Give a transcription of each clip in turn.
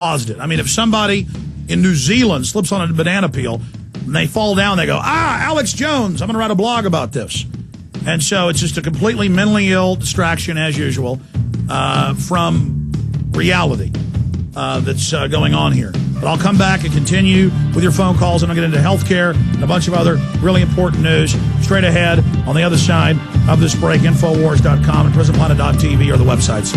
caused it. I mean, if somebody in New Zealand slips on a banana peel and they fall down, they go, Alex Jones, I'm going to write a blog about this. And so it's just a completely mentally ill distraction, as usual, from reality that's going on here. But I'll come back and continue with your phone calls, and I'll get into healthcare and a bunch of other really important news straight ahead on the other side of this break. Infowars.com and prisonplanet.tv are the websites.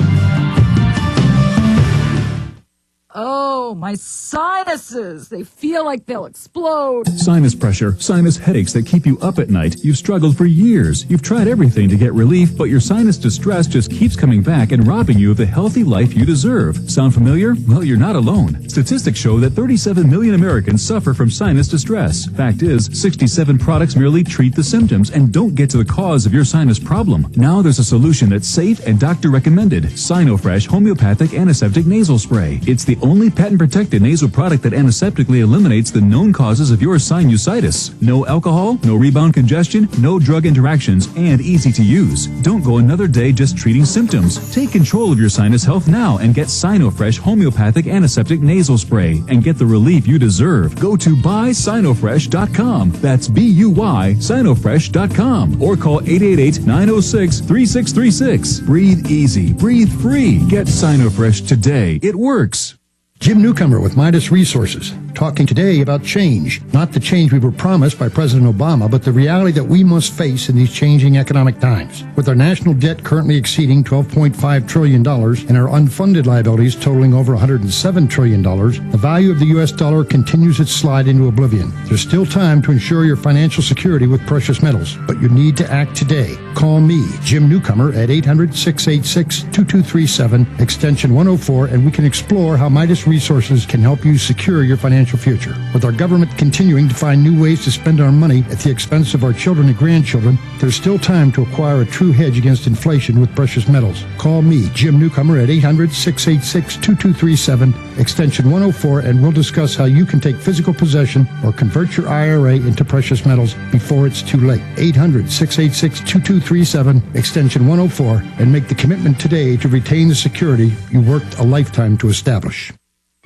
Oh, my sinuses. They feel like they'll explode. Sinus pressure, sinus headaches that keep you up at night. You've struggled for years. You've tried everything to get relief, but your sinus distress just keeps coming back and robbing you of the healthy life you deserve. Sound familiar? Well, you're not alone. Statistics show that 37 million Americans suffer from sinus distress. Fact is, 67 products merely treat the symptoms and don't get to the cause of your sinus problem. Now there's a solution that's safe and doctor recommended. Sinofresh Homeopathic Antiseptic Nasal Spray. It's the only patent-protected nasal product that antiseptically eliminates the known causes of your sinusitis. No alcohol, no rebound congestion, no drug interactions, and easy to use. Don't go another day just treating symptoms. Take control of your sinus health now and get Sinofresh Homeopathic Antiseptic Nasal Spray and get the relief you deserve. Go to buysinofresh.com. That's B-U-Y, Sinofresh.com. Or call 888-906-3636. Breathe easy. Breathe free. Get Sinofresh today. It works. Jim Newcomer with Midas Resources, talking today about change. Not the change we were promised by President Obama, but the reality that we must face in these changing economic times. With our national debt currently exceeding $12.5 trillion and our unfunded liabilities totaling over $107 trillion, the value of the U.S. dollar continues its slide into oblivion. There's still time to ensure your financial security with precious metals, but you need to act today. Call me, Jim Newcomer, at 800-686-2237, extension 104, and we can explore how Midas Resources can help you secure your financial future. With our government continuing to find new ways to spend our money at the expense of our children and grandchildren, there's still time to acquire a true hedge against inflation with precious metals. Call me, Jim Newcomer, at 800-686-2237, extension 104, and we'll discuss how you can take physical possession or convert your IRA into precious metals before it's too late. 800-686-2237, extension 104, and make the commitment today to retain the security you worked a lifetime to establish.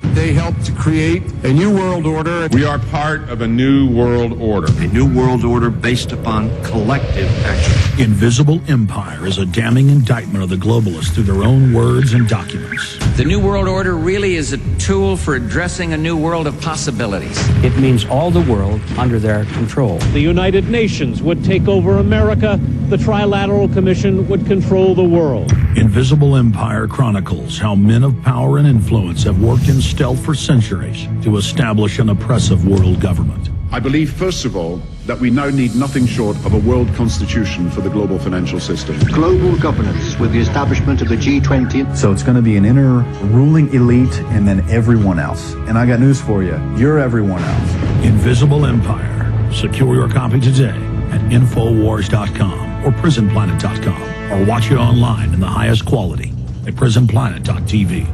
They helped to create a new world order. We are part of a new world order. A new world order based upon collective action. Invisible Empire is a damning indictment of the globalists through their own words and documents. The new world order really is a tool for addressing a new world of possibilities. It means all the world under their control. The United Nations would take over America. The Trilateral Commission would control the world. Invisible Empire chronicles how men of power and influence have worked in stealth for centuries to establish an oppressive world government. I believe, first of all, that we now need nothing short of a world constitution for the global financial system. Global governance with the establishment of the G20. So it's going to be an inner ruling elite and then everyone else. And I got news for you. You're everyone else. Invisible Empire. Secure your copy today at Infowars.com or PrisonPlanet.com, or watch it online in the highest quality at PrisonPlanet.tv.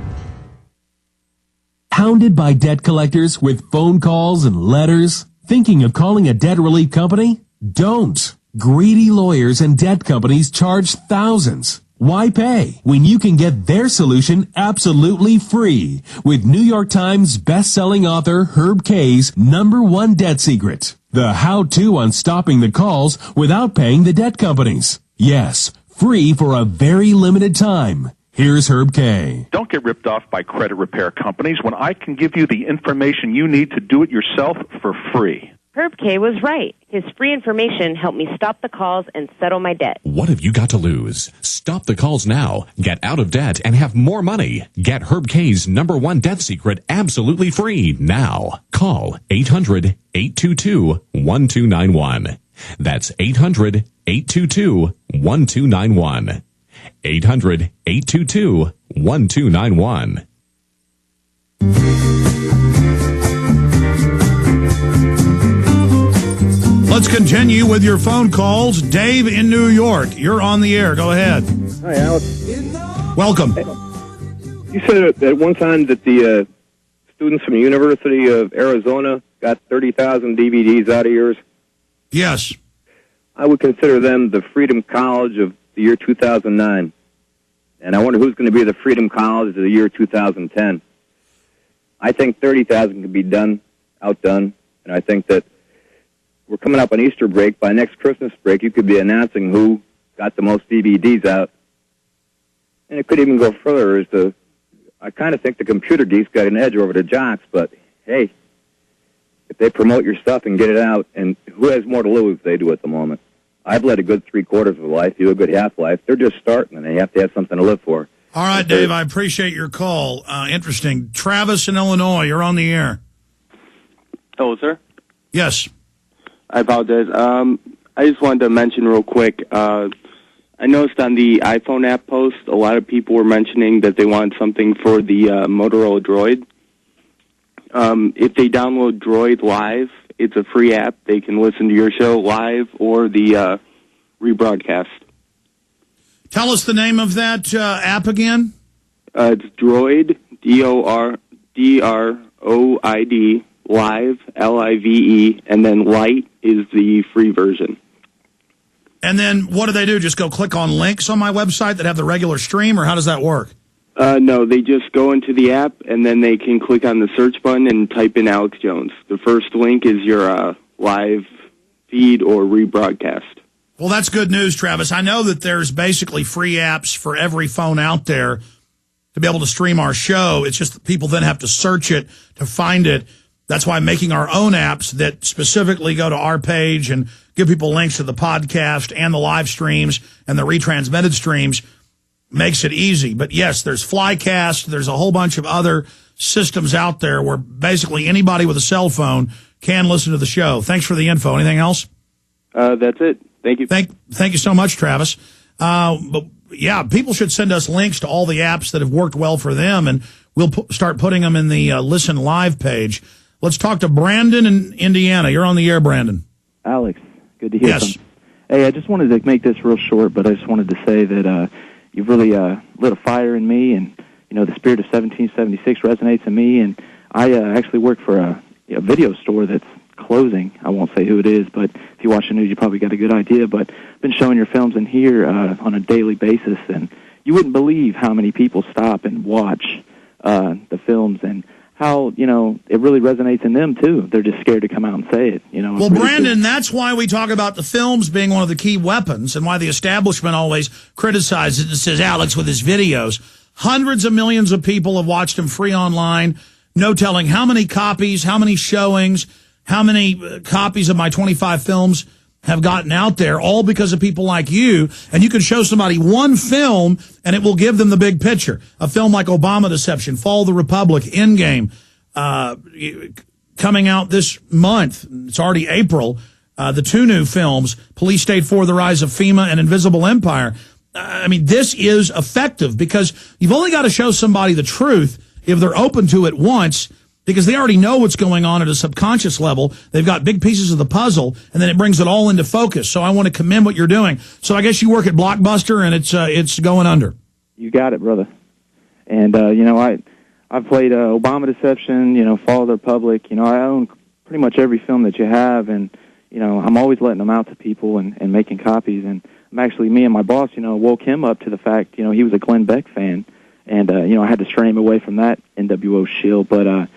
Hounded by debt collectors with phone calls and letters? Thinking of calling a debt relief company? Don't. Greedy lawyers and debt companies charge thousands. Why pay when you can get their solution absolutely free with New York Times best-selling author Herb Kay's #1 debt secret? The how-to on stopping the calls without paying the debt companies. Yes, free for a very limited time. Here's Herb Kay. Don't get ripped off by credit repair companies when I can give you the information you need to do it yourself for free. Herb Kay was right. His free information helped me stop the calls and settle my debt. What have you got to lose? Stop the calls now. Get out of debt and have more money. Get Herb Kay's #1 debt secret absolutely free now. Call 800-822-1291. That's 800-822-1291. 800-822-1291. Let's continue with your phone calls. Dave in New York, you're on the air. Go ahead. Hi, Alex. Welcome. You said at one time that the students from the University of Arizona got 30,000 DVDs out of yours. Yes. I would consider them the Freedom College of the year 2009. And I wonder who's going to be the Freedom College of the year 2010. I think 30,000 could be outdone, and I think that we're coming up on Easter break. By next Christmas break, you could be announcing who got the most DVDs out. And it could even go further. I kind of think the computer geeks got an edge over the jocks, but hey, if they promote your stuff and get it out, and who has more to lose? They do at the moment. I've led a good 3/4 of a life, you a good half-life. They're just starting, and they have to have something to live for. All right, Dave, I appreciate your call. Interesting. Travis in Illinois, you're on the air. Hello, sir? Yes. I apologize. I just wanted to mention real quick, I noticed on the iPhone app post, a lot of people were mentioning that they wanted something for the Motorola Droid. If they download Droid Live, it's a free app. They can listen to your show live or the rebroadcast. Tell us the name of that app again. It's Droid, DROID, Live, LIVE, and then Light is the free version. And then what do they do? Just go click on links on my website that have the regular stream, or how does that work? No, they just go into the app, and then they can click on the search button and type in Alex Jones. The first link is your live feed or rebroadcast. Well, that's good news, Travis. I know that there's basically free apps for every phone out there to be able to stream our show. It's just that people then have to search it to find it. That's why making our own apps that specifically go to our page and give people links to the podcast and the live streams and the retransmitted streams makes it easy. But yes, there's Flycast. There's a whole bunch of other systems out there where basically anybody with a cell phone can listen to the show. Thanks for the info. Anything else? That's it. Thank you. Thank you so much, Travis. But yeah, people should send us links to all the apps that have worked well for them, and we'll start putting them in the Listen Live page. Let's talk to Brandon in Indiana. You're on the air, Brandon. Alex, good to hear yes. from you. Hey, I just wanted to make this real short, but I just wanted to say that you've really lit a fire in me, and the spirit of 1776 resonates in me. And I actually work for a video store that's closing. I won't say who it is, but if you watch the news, you probably got a good idea. But I've been showing your films in here on a daily basis, and you wouldn't believe how many people stop and watch the films, and how, it really resonates in them, too. They're just scared to come out and say it, Well, really Brandon, that's why we talk about the films being one of the key weapons, and why the establishment always criticizes it and says, Alex, with his videos. Hundreds of millions of people have watched him free online. No telling how many copies, how many showings, how many copies of my 25 films have gotten out there, all because of people like you. And you can show somebody one film, and it will give them the big picture. A film like Obama Deception, Fall of the Republic, Endgame, coming out this month. It's already April. The two new films, Police State 4, The Rise of FEMA, and Invisible Empire. I mean, this is effective because you've only got to show somebody the truth if they're open to it once, because they already know what's going on at a subconscious level. They've got big pieces of the puzzle, and then it brings it all into focus. So I want to commend what you're doing. So I guess you work at Blockbuster, and it's going under. You got it, brother. And, I've played Obama Deception, Fall of the Republic. I own pretty much every film that you have, and, I'm always letting them out to people and making copies. And I'm actually, me and my boss, woke him up to the fact, he was a Glenn Beck fan. And, I had to stray him away from that NWO shield. But,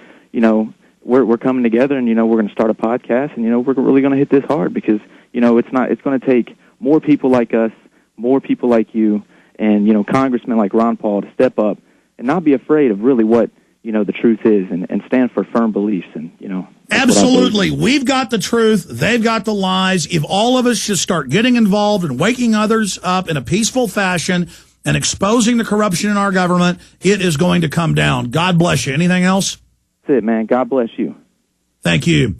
we're coming together, and, we're going to start a podcast, and, we're really going to hit this hard because, it's going to take more people like us, more people like you, and, congressmen like Ron Paul to step up and not be afraid of really what, the truth is, and stand for firm beliefs. And, Absolutely. We've got the truth. They've got the lies. If all of us just start getting involved and waking others up in a peaceful fashion and exposing the corruption in our government, it is going to come down. God bless you. Anything else? That's it, man. God bless you. Thank you.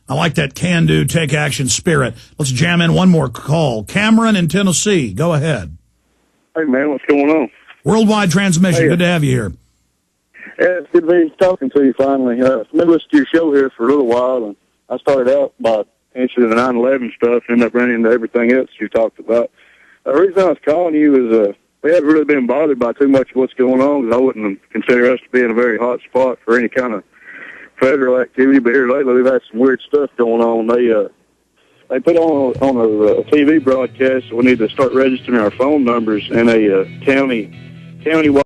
I like that can-do, take-action spirit. Let's jam in one more call. Cameron in Tennessee. Go ahead. Hey, man. What's going on? Worldwide transmission. Hey. Good to have you here. Yeah, it's good to be talking to you finally. I've been listening to your show here for a little while, and I started out by answering the 9/11 stuff, ended up running into everything else you talked about. The reason I was calling you is we haven't really been bothered by too much of what's going on, because I wouldn't consider us to be in a very hot spot for any kind of federal activity. But here lately, we've had some weird stuff going on. They put on a TV broadcast that we need to start registering our phone numbers in a county-wide